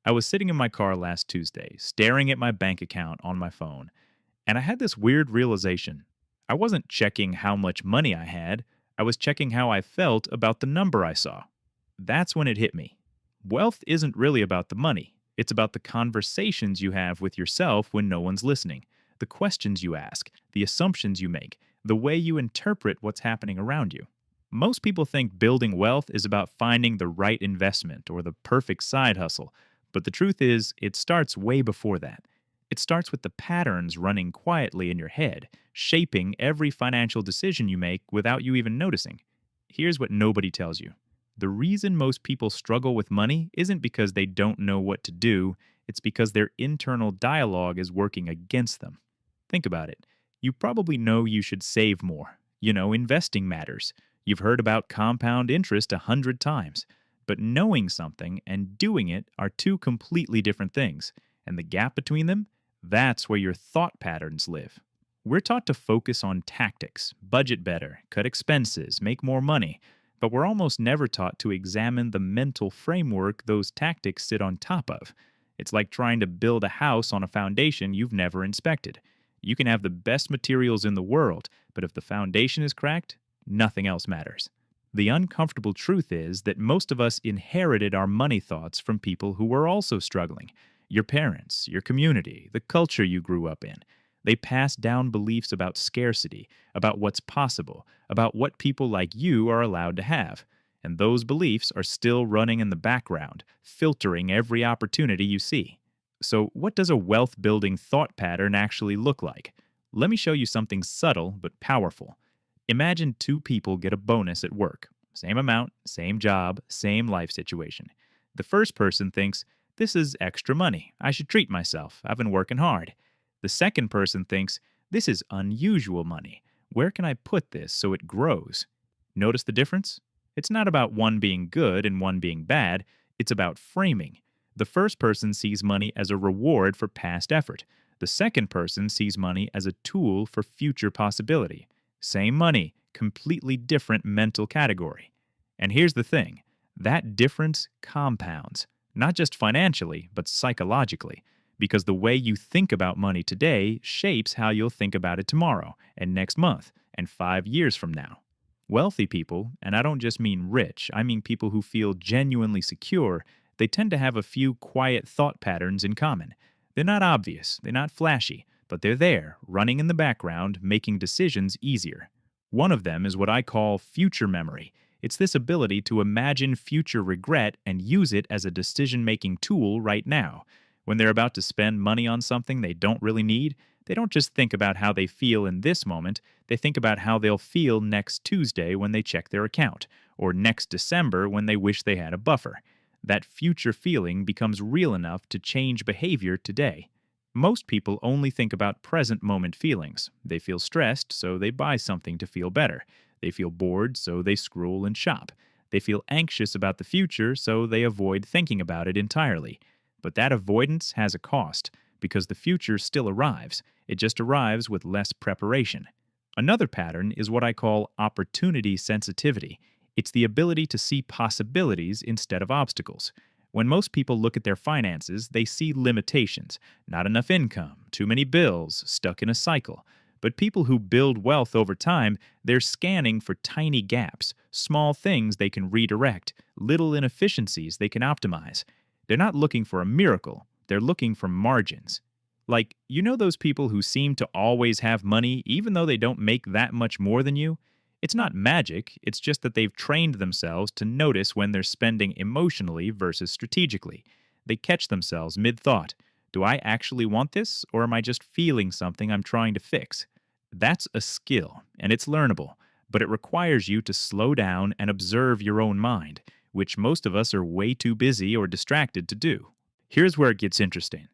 I was sitting in my car last Tuesday, staring at my bank account on my phone, and I had this weird realization. I wasn't checking how much money I had, I was checking how I felt about the number I saw. That's when it hit me. Wealth isn't really about the money, it's about the conversations you have with yourself when no one's listening, the questions you ask, the assumptions you make, the way you interpret what's happening around you. Most people think building wealth is about finding the right investment or the perfect side hustle, but the truth is, it starts way before that. It starts with the patterns running quietly in your head, shaping every financial decision you make without you even noticing. Here's what nobody tells you: the reason most people struggle with money isn't because they don't know what to do, it's because their internal dialogue is working against them. Think about it. You probably know you should save more. Investing matters. You've heard about compound interest 100 times. But knowing something and doing it are two completely different things. And the gap between them, that's where your thought patterns live. We're taught to focus on tactics, budget better, cut expenses, make more money, but we're almost never taught to examine the mental framework those tactics sit on top of. It's like trying to build a house on a foundation you've never inspected. You can have the best materials in the world, but if the foundation is cracked, nothing else matters. The uncomfortable truth is that most of us inherited our money thoughts from people who were also struggling. Your parents, your community, the culture you grew up in. They passed down beliefs about scarcity, about what's possible, about what people like you are allowed to have. And those beliefs are still running in the background, filtering every opportunity you see. So, what does a wealth building thought pattern actually look like? Let me show you something subtle but powerful. Imagine two people get a bonus at work. Same amount, same job, same life situation. The first person thinks, this is extra money. I should treat myself. I've been working hard. The second person thinks, this is unusual money. Where can I put this so it grows? Notice the difference? It's not about one being good and one being bad. It's about framing. The first person sees money as a reward for past effort. The second person sees money as a tool for future possibility. Same money, completely different mental category. And here's the thing: that difference compounds, not just financially, but psychologically, because the way you think about money today shapes how you'll think about it tomorrow, and next month, and 5 years from now. Wealthy people, and I don't just mean rich, I mean people who feel genuinely secure, they tend to have a few quiet thought patterns in common. They're not obvious, they're not flashy, but they're there, running in the background, making decisions easier. One of them is what I call future memory. It's this ability to imagine future regret and use it as a decision making tool right now. When they're about to spend money on something they don't really need, they don't just think about how they feel in this moment, they think about how they'll feel next Tuesday when they check their account, or next December when they wish they had a buffer. That future feeling becomes real enough to change behavior today. Most people only think about present moment feelings. They feel stressed, so they buy something to feel better. They feel bored, so they scroll and shop. They feel anxious about the future, so they avoid thinking about it entirely. But that avoidance has a cost, because the future still arrives. It just arrives with less preparation. Another pattern is what I call opportunity sensitivity. It's the ability to see possibilities instead of obstacles. When most people look at their finances, they see limitations: not enough income, too many bills, stuck in a cycle. But people who build wealth over time, they're scanning for tiny gaps, small things they can redirect, little inefficiencies they can optimize. They're not looking for a miracle, they're looking for margins. Like, those people who seem to always have money even though they don't make that much more than you? It's not magic, it's just that they've trained themselves to notice when they're spending emotionally versus strategically. They catch themselves mid thought. Do I actually want this, or am I just feeling something I'm trying to fix? That's a skill, and it's learnable, but it requires you to slow down and observe your own mind, which most of us are way too busy or distracted to do. Here's where it gets interesting.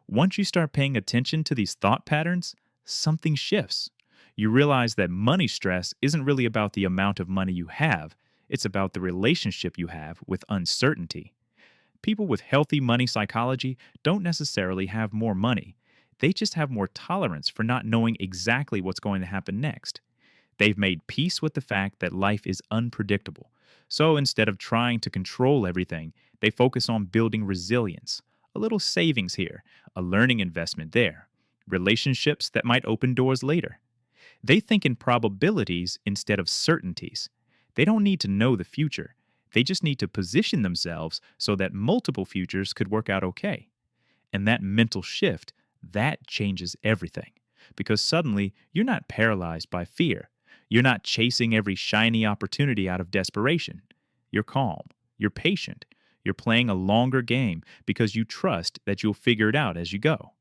Once you start paying attention to these thought patterns, something shifts. You realize that money stress isn't really about the amount of money you have, it's about the relationship you have with uncertainty. People with healthy money psychology don't necessarily have more money. They just have more tolerance for not knowing exactly what's going to happen next. They've made peace with the fact that life is unpredictable. So instead of trying to control everything, they focus on building resilience, a little savings here, a learning investment there, relationships that might open doors later. They think in probabilities instead of certainties. They don't need to know the future. They just need to position themselves so that multiple futures could work out okay. And that mental shift, that changes everything. Because suddenly, you're not paralyzed by fear. You're not chasing every shiny opportunity out of desperation. You're calm. You're patient. You're playing a longer game because you trust that you'll figure it out as you go.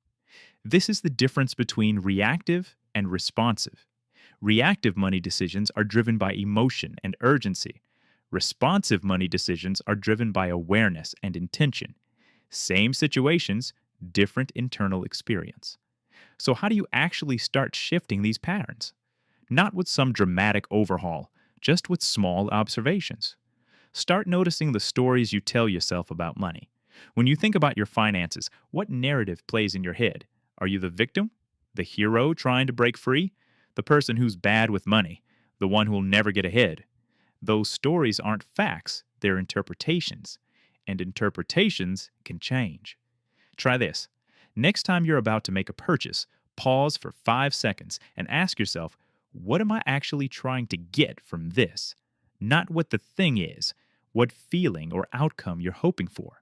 This is the difference between reactive and responsive. Reactive money decisions are driven by emotion and urgency. Responsive money decisions are driven by awareness and intention. Same situations, different internal experience. So, how do you actually start shifting these patterns? Not with some dramatic overhaul, just with small observations. Start noticing the stories you tell yourself about money. When you think about your finances, what narrative plays in your head? Are you the victim? The hero trying to break free? The person who's bad with money? The one who'll never get ahead? Those stories aren't facts, they're interpretations. And interpretations can change. Try this. Next time you're about to make a purchase, pause for 5 seconds and ask yourself, what am I actually trying to get from this? Not what the thing is, what feeling or outcome you're hoping for.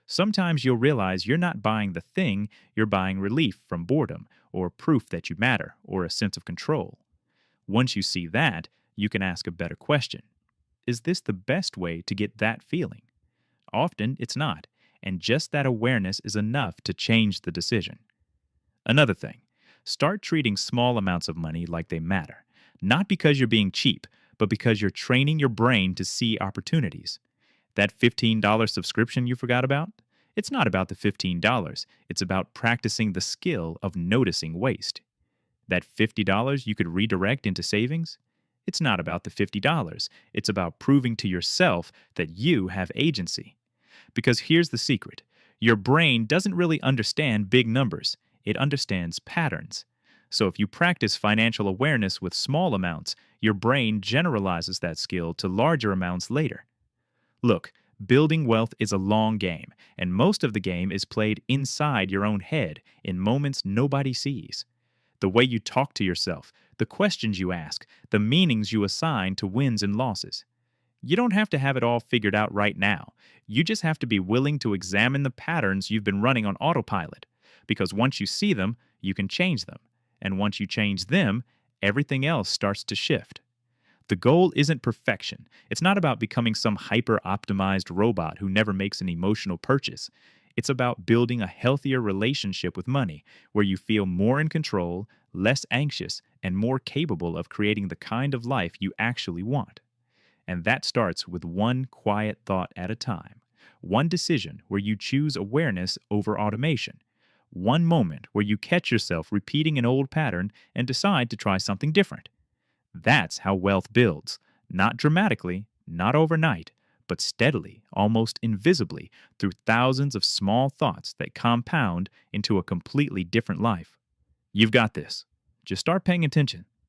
Sometimes you'll realize you're not buying the thing, you're buying relief from boredom, or proof that you matter, or a sense of control. Once you see that, you can ask a better question. Is this the best way to get that feeling? Often it's not, and just that awareness is enough to change the decision. Another thing, start treating small amounts of money like they matter, not because you're being cheap, but because you're training your brain to see opportunities. That $15 subscription you forgot about? It's not about the $15, it's about practicing the skill of noticing waste. That $50 you could redirect into savings? It's not about the $50, it's about proving to yourself that you have agency. Because here's the secret, your brain doesn't really understand big numbers, it understands patterns. So if you practice financial awareness with small amounts, your brain generalizes that skill to larger amounts later. Look, building wealth is a long game, and most of the game is played inside your own head in moments nobody sees. The way you talk to yourself, the questions you ask, the meanings you assign to wins and losses. You don't have to have it all figured out right now. You just have to be willing to examine the patterns you've been running on autopilot, because once you see them, you can change them. And once you change them, everything else starts to shift. The goal isn't perfection. It's not about becoming some hyper-optimized robot who never makes an emotional purchase. It's about building a healthier relationship with money, where you feel more in control, less anxious, and more capable of creating the kind of life you actually want. And that starts with one quiet thought at a time. One decision where you choose awareness over automation. One moment where you catch yourself repeating an old pattern and decide to try something different. That's how wealth builds, not dramatically, not overnight, but steadily, almost invisibly, through thousands of small thoughts that compound into a completely different life. You've got this. Just start paying attention.